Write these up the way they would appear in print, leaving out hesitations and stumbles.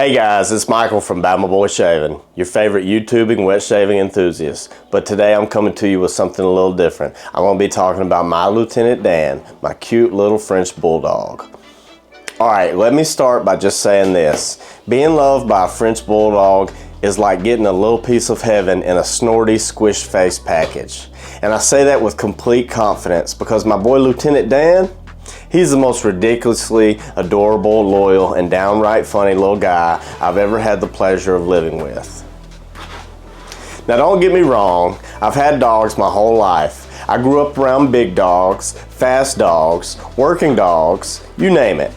Hey guys, it's Michael from Bama Boy Shaving, your favorite YouTubing wet shaving enthusiast. But today I'm coming to you with something a little different. I'm going to be talking about my Lieutenant Dan, my cute little French Bulldog. Alright, let me start by just saying this. Being loved by a French Bulldog is like getting a little piece of heaven in a snorty, squish face package. And I say that with complete confidence because my boy Lieutenant Dan, he's the most ridiculously adorable, loyal, and downright funny little guy I've ever had the pleasure of living with. Now don't get me wrong, I've had dogs my whole life. I grew up around big dogs, fast dogs, working dogs, you name it.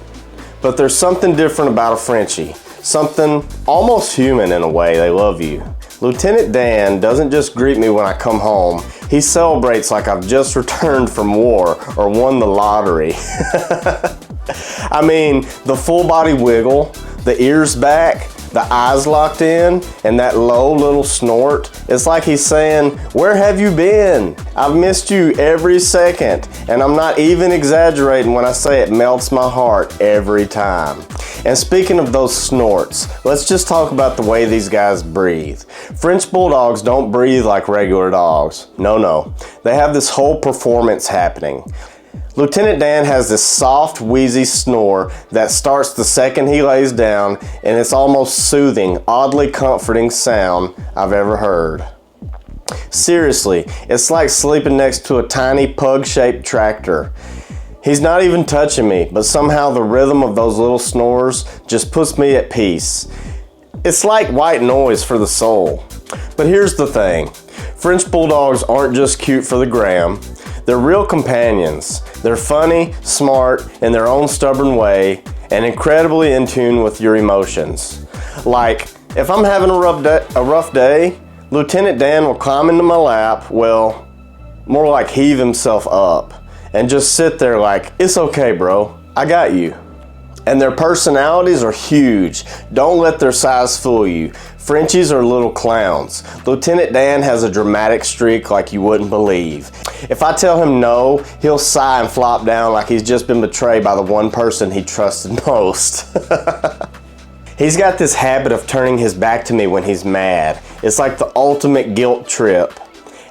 But there's something different about a Frenchie, something almost human in a way. They love you. Lieutenant Dan doesn't just greet me when I come home, he celebrates like I've just returned from war or won the lottery. I mean, the full body wiggle, the ears back, the eyes locked in, and that low little snort. It's like he's saying, "Where have you been? I've missed you every second." And I'm not even exaggerating when I say it melts my heart every time. And speaking of those snorts, let's just talk about the way these guys breathe. French Bulldogs don't breathe like regular dogs. No. They have this whole performance happening. Lieutenant Dan has this soft, wheezy snore that starts the second he lays down, and it's almost soothing, oddly comforting sound I've ever heard. Seriously, it's like sleeping next to a tiny pug-shaped tractor. He's not even touching me, but somehow the rhythm of those little snores just puts me at peace. It's like white noise for the soul. But here's the thing, French Bulldogs aren't just cute for the gram. They're real companions. They're funny, smart, in their own stubborn way, and incredibly in tune with your emotions. Like, if I'm having a rough day, Lieutenant Dan will climb into my lap, well, more like heave himself up, and just sit there like, "It's okay, bro, I got you." And their personalities are huge. Don't let their size fool you. Frenchies are little clowns. Lieutenant Dan has a dramatic streak like you wouldn't believe. If I tell him no, he'll sigh and flop down like he's just been betrayed by the one person he trusted most. He's got this habit of turning his back to me when he's mad. It's like the ultimate guilt trip.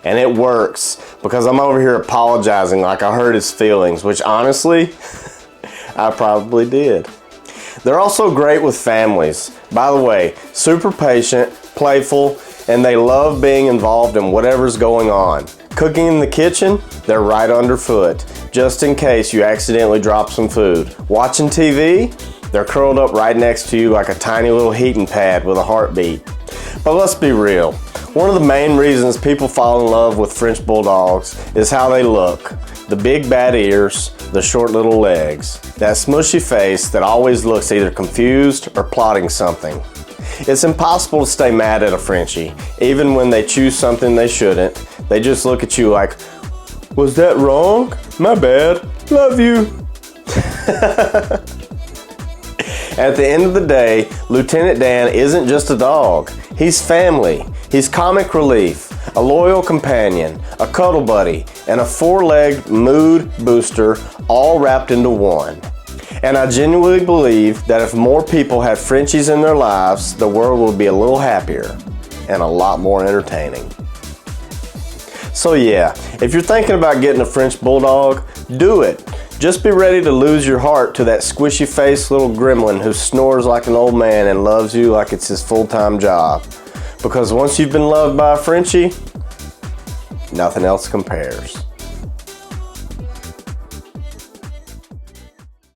And it works because I'm over here apologizing like I hurt his feelings, which honestly, I probably did. They're also great with families. By the way, super patient, playful, and they love being involved in whatever's going on. Cooking in the kitchen, they're right underfoot, just in case you accidentally drop some food. Watching TV, they're curled up right next to you like a tiny little heating pad with a heartbeat. But let's be real. One of the main reasons people fall in love with French Bulldogs is how they look. The big bad ears, the short little legs, that smushy face that always looks either confused or plotting something. It's impossible to stay mad at a Frenchie, even when they choose something they shouldn't. They just look at you like, "Was that wrong? My bad. Love you." At the end of the day, Lieutenant Dan isn't just a dog. He's family. He's comic relief, a loyal companion, a cuddle buddy, and a four-legged mood booster all wrapped into one. And I genuinely believe that if more people had Frenchies in their lives, the world would be a little happier and a lot more entertaining. So yeah, if you're thinking about getting a French Bulldog, do it. Just be ready to lose your heart to that squishy-faced little gremlin who snores like an old man and loves you like it's his full-time job. Because once you've been loved by a Frenchie, nothing else compares.